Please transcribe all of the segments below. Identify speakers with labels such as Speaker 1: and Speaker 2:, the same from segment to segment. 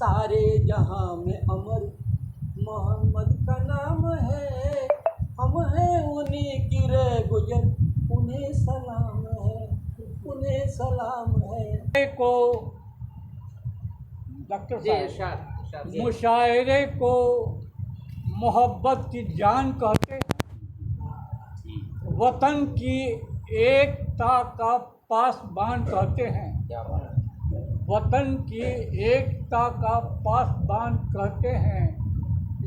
Speaker 1: सारे जहां में अमर मोहम्मद का नाम है। हम हैं उन्हीं की रे गुजर, उन्हें सलाम है, उन्हें सलाम है। को डॉक्टर साहब मुशायरे को मोहब्बत की जान कहते हैं, वतन की एकता का पासबान कहते हैं, वतन की एकता का पासबान कहते हैं।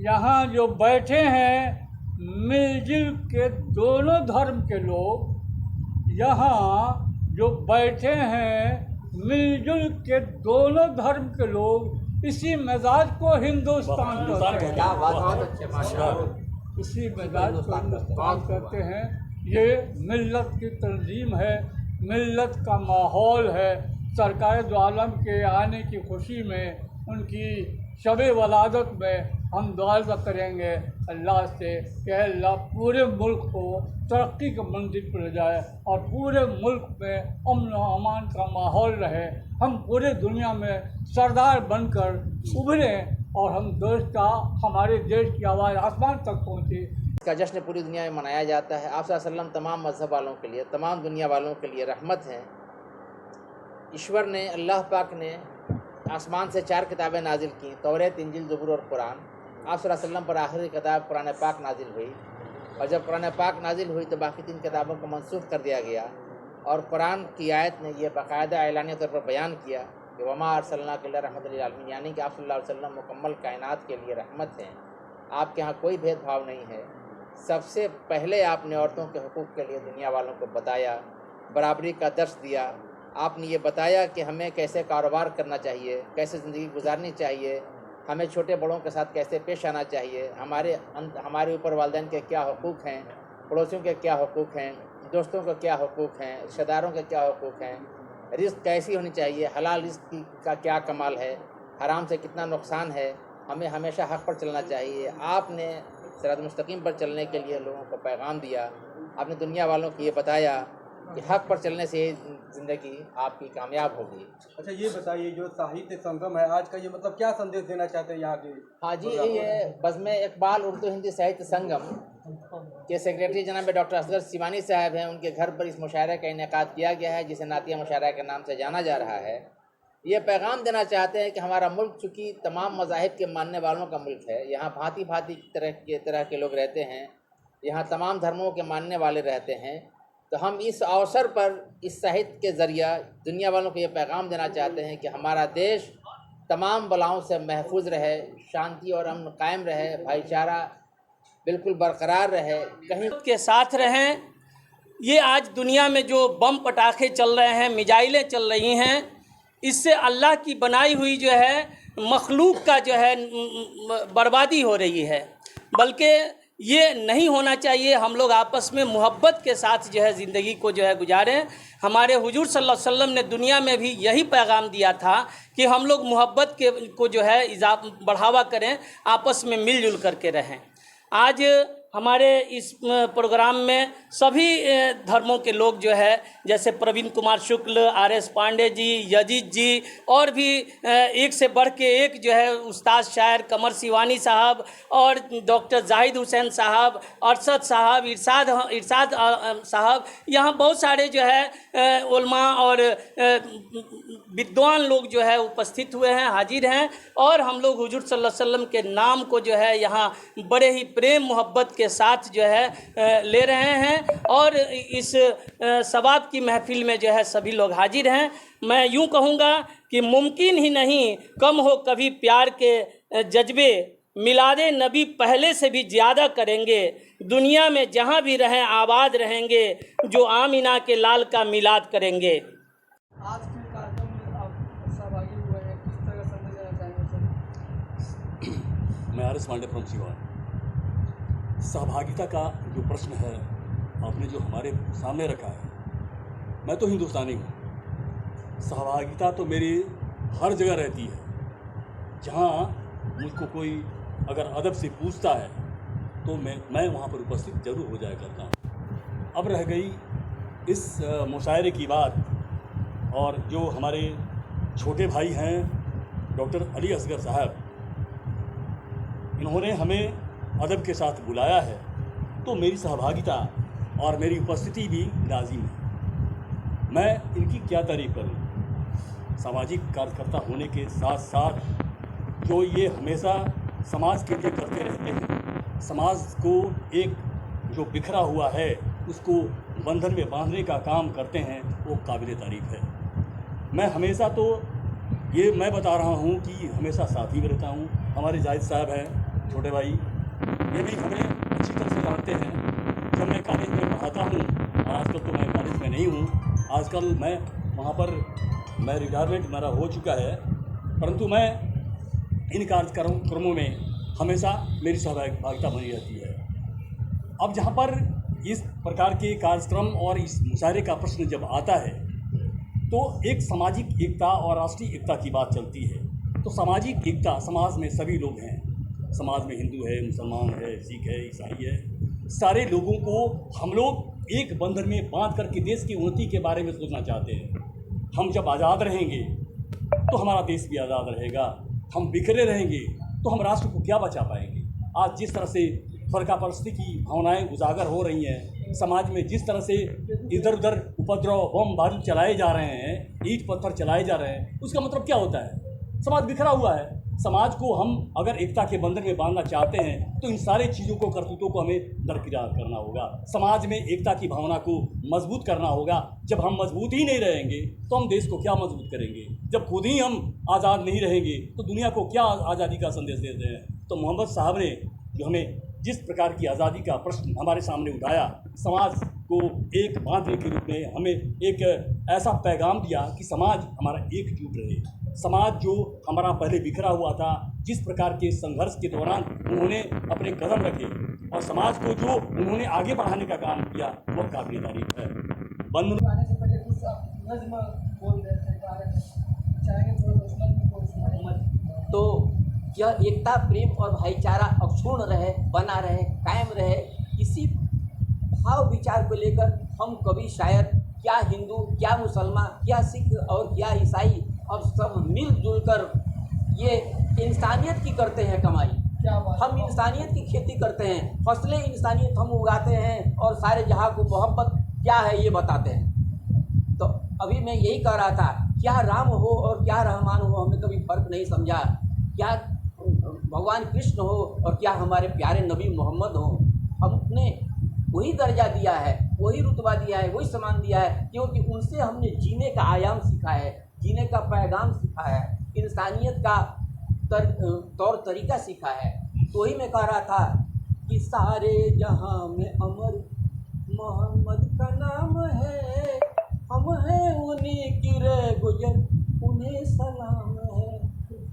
Speaker 1: यहाँ जो बैठे हैं मिलजुल के दोनों धर्म के लोग, यहाँ जो बैठे हैं मिलजुल के दोनों धर्म के लोग, इसी मिजाज को हिंदुस्तान कहते हैं, इसी मिजाज को हिंदुस्तान कहते हैं। ये मिल्लत की तंजीम है, मिल्लत का माहौल है। सरकार दो आलम के आने की खुशी में, उनकी शब-ए वलादत में हम दुआ करेंगे अल्लाह से कि अल्लाह पूरे मुल्क को तरक्की के मंजिल पर ले जाए और पूरे मुल्क में अमन व अमान का माहौल रहे। हम पूरे दुनिया में सरदार बनकर उभरें और हम देश का, हमारे देश की आवाज़ आसमान तक पहुँचे।
Speaker 2: इसका जश्न पूरी दुनिया में मनाया जाता है। आप सल्लल्लाहु अलैहि वसल्लम तमाम मज़हब वालों के लिए, तमाम दुनिया वालों के लिए रहमत हैं। ईश्वर ने, अल्लाह पाक ने आसमान से 4 किताबें नाजिल की, तौरात, इंजील, ज़बूर और कुरान। आप सल्लल्लाहु अलैहि वसल्लम पर आखिरी किताब कुरान पाक नाजिल हुई, और जब कुरान पाक नाजिल हुई तो बाकी 3 किताबों को मनसूख कर दिया गया। और कुरान की आयत ने यह बाकायदा एलानी तौर पर बयान किया कि वमा अरसलनाका इल्ला रहमतल लिल आलमीन, यानी कि आप सल्लल्लाहु अलैहि वसल्लम मुकम्मल कायनात के लिए रहमत हैं। आपके यहाँ कोई भेदभाव नहीं है। सबसे पहले आपने औरतों के हुकूक़ के लिए दुनिया वालों को बताया, बराबरी का दर्स दिया। आपने ये बताया कि हमें कैसे कारोबार करना चाहिए, कैसे ज़िंदगी गुजारनी चाहिए, हमें छोटे बड़ों के साथ कैसे पेश आना चाहिए, हमारे ऊपर वालिदैन के क्या हुकूक़ हैं, पड़ोसियों के क्या हुकूक़ हैं, दोस्तों के क्या हुकूक़ हैं, रिश्तेदारों के क्या हुकूक़ हैं, रिज़्क़ कैसी होनी चाहिए, हलाल रिज़्क़ का क्या कमाल है, हराम से कितना नुकसान है, हमें हमेशा हक़ पर चलना चाहिए। आपने सिरात मुस्तकीम पर चलने के लिए लोगों को पैगाम दिया। आपने दुनिया वालों को ये बताया कि हक़ पर चलने से ज़िंदगी आपकी कामयाब होगी।
Speaker 3: अच्छा, ये बताइए जो साहित्य संगम है आज का, ये मतलब क्या संदेश देना चाहते हैं यहाँ के?
Speaker 2: हाँ जी, ये बज़्म इक़बाल उर्दू हिंदी साहित्य संगम के सेक्रेटरी जनाब डॉक्टर असगर सिवानी साहब हैं, उनके घर पर इस मुशायरे का इनेकाद किया गया है, जिसे नातिया मुशायरा के नाम से जाना जा रहा है। ये पैगाम देना चाहते हैं कि हमारा मुल्क चूँकि तमाम मज़ाहिब के मानने वालों का मुल्क है, यहाँ भांति भांति तरह के लोग रहते हैं, यहाँ तमाम धर्मों के मानने वाले रहते हैं। तो हम इस अवसर पर इस साहित्य के ज़रिया दुनिया वालों को ये पैगाम देना चाहते हैं कि हमारा देश तमाम बलाओं से महफूज रहे, शांति और अमन कायम रहे, भाईचारा बिल्कुल बरकरार रहे, कहीं
Speaker 4: के साथ रहें। ये आज दुनिया में जो बम पटाखे चल रहे हैं, मिजाइलें चल रही हैं, इससे अल्लाह की बनाई हुई जो है मखलूक का जो है बर्बादी हो रही है। बल्कि ये नहीं होना चाहिए। हम लोग आपस में मोहब्बत के साथ जो है ज़िंदगी को जो है गुजारें। हमारे हुजूर सल्लल्लाहु अलैहि वसल्लम ने दुनिया में भी यही पैगाम दिया था कि हम लोग मोहब्बत को जो है बढ़ावा करें, आपस में मिलजुल करके रहें। आज हमारे इस प्रोग्राम में सभी धर्मों के लोग जो है, जैसे प्रवीण कुमार शुक्ल, आर.एस. पांडे जी, यजीद जी, और भी एक से बढ़ के एक जो है उस्ताद शायर कमर सिवानी साहब और डॉक्टर जाहिद हुसैन साहब, अरशद साहब, इरशाद साहब, यहाँ बहुत सारे जो है उलमा और विद्वान लोग जो है उपस्थित हुए हैं, हाजिर हैं। और हम लोग हुजूर सल्लल्लाहु अलैहि वसल्लम के नाम को जो है यहाँ बड़े ही प्रेम मोहब्बत के साथ जो है ले रहे हैं, और इस सवाब की महफिल में जो है सभी लोग हाजिर हैं। मैं यूँ कहूँगा कि मुमकिन ही नहीं कम हो कभी प्यार के जज्बे, मिलादे नबी पहले से भी ज़्यादा करेंगे, दुनिया में जहाँ भी रहें आबाद रहेंगे, जो आमिना के लाल का मिलाद करेंगे।
Speaker 3: आज के कार्यक्रम में आप सहभागी हुए हैं, किस तरह का संदेश देना चाहेंगे सर?
Speaker 5: मैं आर.एस. पांडे फ्रॉम सिवान। सहभागिता का जो प्रश्न है आपने जो हमारे सामने रखा है, मैं तो हिंदुस्तानी हूँ। सहभागिता तो मेरी हर जगह रहती है। जहाँ मुझको कोई अगर अदब से पूछता है तो मैं वहाँ पर उपस्थित जरूर हो जाया करता हूँ। अब रह गई इस मुशायरे की बात, और जो हमारे छोटे भाई हैं डॉक्टर अली असगर साहब, इन्होंने हमें अदब के साथ बुलाया है, तो मेरी सहभागिता और मेरी उपस्थिति भी लाजिम है। मैं इनकी क्या तारीफ़ करूं। सामाजिक कार्यकर्ता होने के साथ साथ जो ये हमेशा समाज के लिए करते रहते हैं, समाज को एक जो बिखरा हुआ है उसको बंधन में बांधने का काम करते हैं, वो काबिल तारीफ़ है। मैं हमेशा तो ये मैं बता रहा हूँ कि हमेशा साथ ही में रहता हूँ। हमारे जाहिद साहब हैं, छोटे भाई, ये भी हमें अच्छी तरह से जानते हैं। जब मैं कॉलेज में पढ़ाता हूँ, आजकल तो मैं कॉलेज में नहीं हूँ, आजकल मैं वहाँ पर मैं रिटायरमेंट मेरा हो चुका है, परंतु मैं इन कार्यक्रमों में हमेशा मेरी सहभागिता बनी रहती है। अब जहाँ पर इस प्रकार के कार्यक्रम और इस मुशायरे का प्रश्न जब आता है तो एक सामाजिक एकता और राष्ट्रीय एकता की बात चलती है। तो सामाजिक एकता, समाज में सभी लोग हैं, समाज में हिंदू है, मुसलमान है, सिख है, ईसाई है, सारे लोगों को हम लोग एक बंधन में बांध करके देश की उन्नति के बारे में सोचना चाहते हैं। हम जब आज़ाद रहेंगे तो हमारा देश भी आज़ाद रहेगा, हम बिखरे रहेंगे तो हम राष्ट्र को क्या बचा पाएंगे। आज जिस तरह से फर्कापरस्ती की भावनाएं उजागर हो रही हैं, समाज में जिस तरह से इधर उधर उपद्रव, बम बारूद चलाए जा रहे हैं, ईंट पत्थर चलाए जा रहे हैं, उसका मतलब क्या होता है? समाज बिखरा हुआ है। समाज को हम अगर एकता के बंधन में बांधना चाहते हैं तो इन सारी चीज़ों को, करतूतों को हमें दरकिनार करना होगा। समाज में एकता की भावना को मजबूत करना होगा। जब हम मजबूत ही नहीं रहेंगे तो हम देश को क्या मजबूत करेंगे? जब खुद ही हम आज़ाद नहीं रहेंगे तो दुनिया को क्या आज़ादी का संदेश देते हैं? तो मोहम्मद साहब ने जो हमें जिस प्रकार की आज़ादी का प्रश्न हमारे सामने उठाया, समाज को एक बांधने के रूप में हमें एक ऐसा पैगाम दिया कि समाज हमारा एकजुट रहे। समाज जो हमारा पहले बिखरा हुआ था, जिस प्रकार के संघर्ष के दौरान उन्होंने अपने कदम रखे और समाज को जो उन्होंने आगे बढ़ाने का काम किया, वह काबिल तारीफ है।
Speaker 3: आने से पहले कुछ नज़्म बोल रहे थे, चाहेंगे थोड़ा उस नज़्म को सुनाइए।
Speaker 6: तो यह एकता, प्रेम और भाईचारा अक्षुण्ण रहे, बना रहे, कायम रहे, इसी भाव विचार को लेकर हम कभी शायद क्या हिंदू, क्या मुसलमान, क्या सिख और क्या ईसाई, अब सब मिलजुल कर ये इंसानियत की करते हैं कमाई।
Speaker 3: क्या बात,
Speaker 6: हम इंसानियत की खेती करते हैं, फसलें इंसानियत हम उगाते हैं और सारे जहां को मोहब्बत क्या है ये बताते हैं। तो अभी मैं यही कह रहा था, क्या राम हो और क्या रहमान हो, हमने कभी फ़र्क नहीं समझा। क्या भगवान कृष्ण हो और क्या हमारे प्यारे नबी मोहम्मद हो, हमने वही दर्जा दिया है, वही रुतबा दिया है, वही सम्मान दिया है, क्योंकि उनसे हमने जीने का आयाम सीखा है, जीने का पैगाम सीखा है, इंसानियत का तौर तरीका सीखा है। तो वही मैं कह रहा था कि सारे जहां में अमर मोहम्मद का नाम है, हम हैं उन्हीं की रे गुजर, उन्हें सलाम है,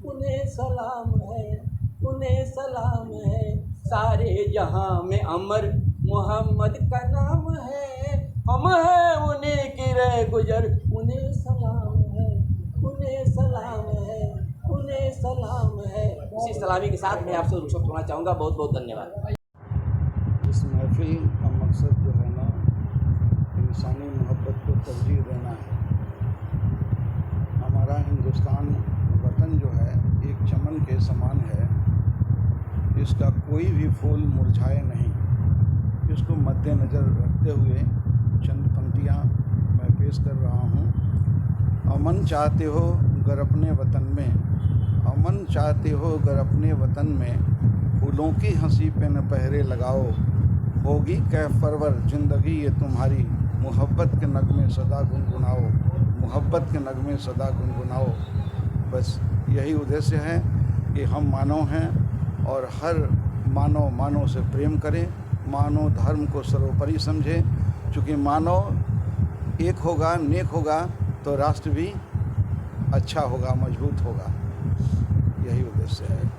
Speaker 6: उन्हें सलाम है, उन्हें सलाम है। सारे जहां में अमर मोहम्मद का नाम है, हम हैं उन्हीं की रे गुजर, उन्हें सलाम है, उन्हें सलाम है, उन्हें सलाम है। इसी सलामी के साथ मैं आपसे रुखसत होना चाहूँगा। बहुत बहुत धन्यवाद।
Speaker 7: इस महफिल का मकसद जो है ना, इंसानी मोहब्बत को तरजीह देना है। हमारा हिंदुस्तान वतन जो है एक चमन के समान है, इसका कोई भी फूल मुरझाए नहीं। इसको मद्देनज़र रखते हुए चंद पंक्तियाँ मैं पेश कर रहा हूँ। अमन चाहते हो गर अपने वतन में, अमन चाहते हो गर अपने वतन में, फूलों की हंसी पे न पहरे लगाओ, होगी कैफ परवर ज़िंदगी ये तुम्हारी, मोहब्बत के नगमे सदा गुनगुनाओ, मोहब्बत के नगमे सदा गुनगुनाओ। बस यही उद्देश्य है कि हम मानव हैं और हर मानव से प्रेम करें, मानव धर्म को सर्वोपरि समझे। चूँकि मानव एक होगा, नेक होगा तो राष्ट्र भी अच्छा होगा, मजबूत होगा। यही उद्देश्य है।